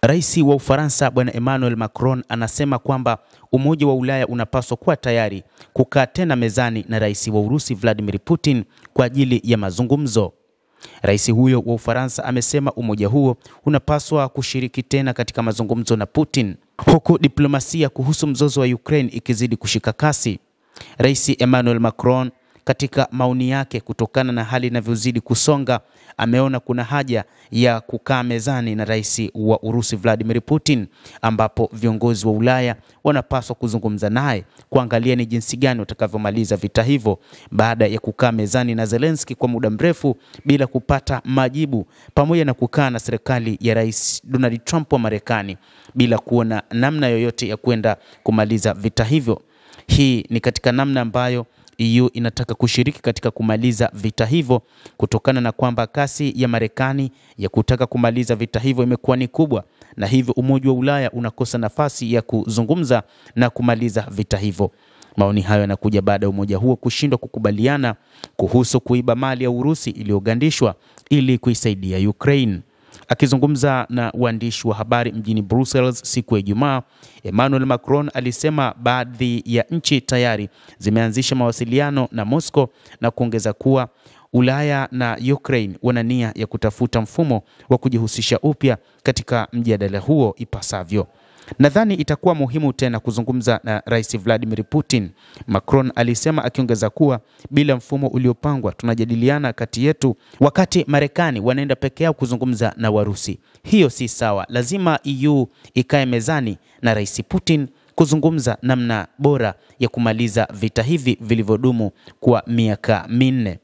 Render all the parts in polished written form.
Rais wa Ufaransa Bwana Emmanuel Macron anasema kwamba Umoja wa Ulaya unapaswa kuwa tayari kukaa tena mezani na Rais wa Urusi Vladimir Putin kwa ajili ya mazungumzo. Rais huyo wa Ufaransa amesema umoja huo unapaswa kushiriki tena katika mazungumzo na Putin, huku diplomasia kuhusu mzozo wa Ukraine ikizidi kushika kasi. Rais Emmanuel Macron katika maoni yake, kutokana na hali inavyozidi kusonga, ameona kuna haja ya kukaa mezani na Rais wa Urusi Vladimir Putin, ambapo viongozi wa Ulaya wanapaswa kuzungumza naye kuangalia ni jinsi gani watakavyomaliza vita hivyo, baada ya kukaa mezani na Zelensky kwa muda mrefu bila kupata majibu, pamoja na kukaa na serikali ya Rais Donald Trump wa Marekani bila kuona namna yoyote ya kwenda kumaliza vita hivyo. Hii ni katika namna ambayo EU inataka kushiriki katika kumaliza vita hivyo, kutokana na kwamba kasi ya Marekani ya kutaka kumaliza vita hivyo imekuwa ni kubwa, na hivyo Umoja wa Ulaya unakosa nafasi ya kuzungumza na kumaliza vita hivyo. Maoni hayo yanakuja baada ya umoja huo kushindwa kukubaliana kuhusu kuiba mali ya Urusi iliyogandishwa ili kuisaidia Ukraine. Akizungumza na waandishi wa habari mjini Brussels siku ya Ijumaa, Emmanuel Macron alisema baadhi ya nchi tayari zimeanzisha mawasiliano na Moscow, na kuongeza kuwa Ulaya na Ukraine wana nia ya kutafuta mfumo wa kujihusisha upya katika mjadala huo ipasavyo. Nadhani itakuwa muhimu tena kuzungumza na Rais Vladimir Putin, Macron alisema, akiongeza kuwa bila mfumo uliopangwa tunajadiliana kati yetu wakati Marekani wanaenda peke yao kuzungumza na Warusi. Hiyo si sawa. Lazima EU ikae mezani na Rais Putin kuzungumza namna bora ya kumaliza vita hivi vilivyodumu kwa miaka minne.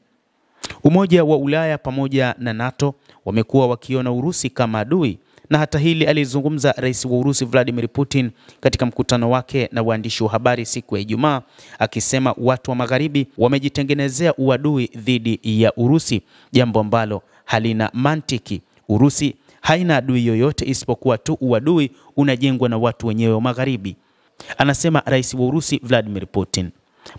Umoja wa Ulaya pamoja na NATO wamekuwa wakiona Urusi kama adui, na hata hili alizungumza Rais wa Urusi Vladimir Putin katika mkutano wake na waandishi wa habari siku ya Ijumaa, akisema watu wa Magharibi wamejitengenezea uadui dhidi ya Urusi, jambo ambalo halina mantiki. Urusi haina adui yoyote isipokuwa tu uadui unajengwa na watu wenyewe wa Magharibi, anasema Rais wa Urusi Vladimir Putin.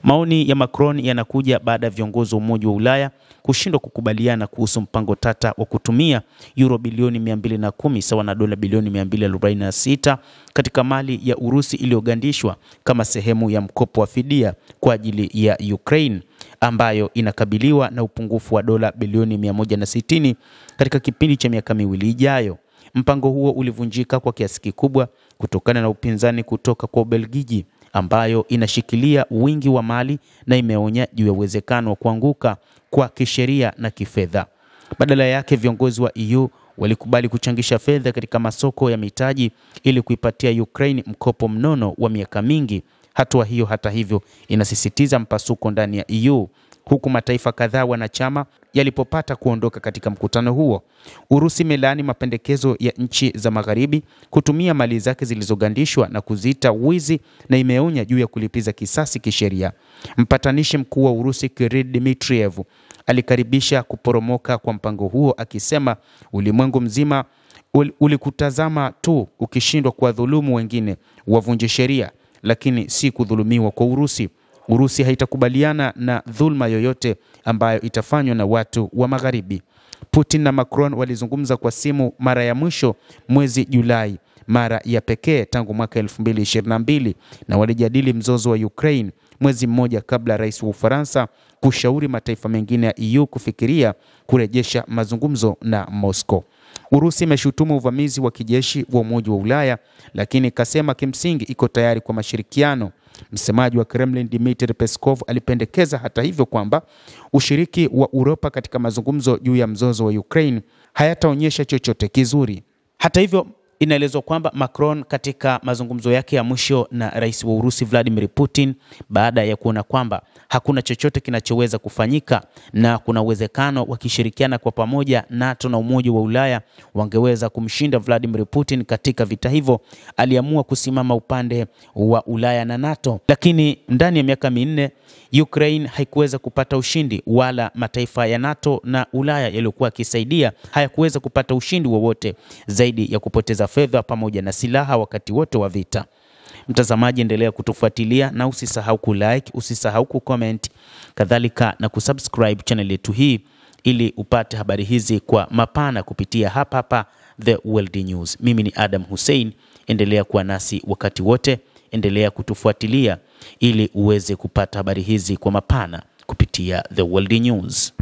Maoni ya Macron yanakuja baada ya viongozi wa Umoja wa Ulaya kushindwa kukubaliana kuhusu mpango tata wa kutumia euro bilioni 210 sawa na dola bilioni 246 katika mali ya Urusi iliyogandishwa kama sehemu ya mkopo wa fidia kwa ajili ya Ukraine, ambayo inakabiliwa na upungufu wa dola bilioni 160 katika kipindi cha miaka miwili ijayo. Mpango huo ulivunjika kwa kiasi kikubwa kutokana na upinzani kutoka kwa Ubelgiji, ambayo inashikilia wingi wa mali na imeonya juu ya uwezekano wa kuanguka kwa kisheria na kifedha. Badala yake, viongozi wa EU walikubali kuchangisha fedha katika masoko ya mitaji ili kuipatia Ukraine mkopo mnono wa miaka mingi. Hatua hiyo hata hivyo inasisitiza mpasuko ndani ya EU, huku mataifa kadhaa wanachama yalipopata kuondoka katika mkutano huo. Urusi imelaani mapendekezo ya nchi za Magharibi kutumia mali zake zilizogandishwa na kuziita wizi, na imeonya juu ya kulipiza kisasi kisheria. Mpatanishi mkuu wa Urusi Kirill Dmitriev alikaribisha kuporomoka kwa mpango huo, akisema ulimwengu mzima ulikutazama tu ukishindwa kuwadhulumu wengine wavunje sheria, lakini si kudhulumiwa kwa Urusi. Urusi haitakubaliana na dhulma yoyote ambayo itafanywa na watu wa Magharibi. Putin na Macron walizungumza kwa simu mara ya mwisho mwezi Julai, mara ya pekee tangu mwaka 2022, na walijadili mzozo wa Ukraine mwezi mmoja kabla Rais wa Ufaransa kushauri mataifa mengine ya EU kufikiria kurejesha mazungumzo na Moscow. Urusi imeshutumu uvamizi wa kijeshi wa Umoja wa Ulaya, lakini kasema kimsingi iko tayari kwa mashirikiano. Msemaji wa Kremlin Dmitry Peskov alipendekeza hata hivyo kwamba ushiriki wa Uropa katika mazungumzo juu ya mzozo wa Ukraine hayataonyesha chochote kizuri. Hata hivyo, inaelezwa kwamba Macron katika mazungumzo yake ya mwisho na Rais wa Urusi Vladimir Putin, baada ya kuona kwamba hakuna chochote kinachoweza kufanyika na kuna uwezekano wakishirikiana kwa pamoja NATO na Umoja wa Ulaya wangeweza kumshinda Vladimir Putin katika vita hivyo, aliamua kusimama upande wa Ulaya na NATO. Lakini ndani ya miaka minne Ukraine haikuweza kupata ushindi, wala mataifa ya NATO na Ulaya yaliyokuwa yakisaidia hayakuweza kupata ushindi wowote zaidi ya kupoteza fedha pamoja na silaha wakati wote wa vita. Mtazamaji, endelea kutufuatilia na usisahau kulike, usisahau kucomment, kadhalika na kusubscribe channel yetu hii ili upate habari hizi kwa mapana kupitia hapa The World News. Mimi ni Adam Hussein, endelea kuwa nasi wakati wote, endelea kutufuatilia ili uweze kupata habari hizi kwa mapana kupitia The World News.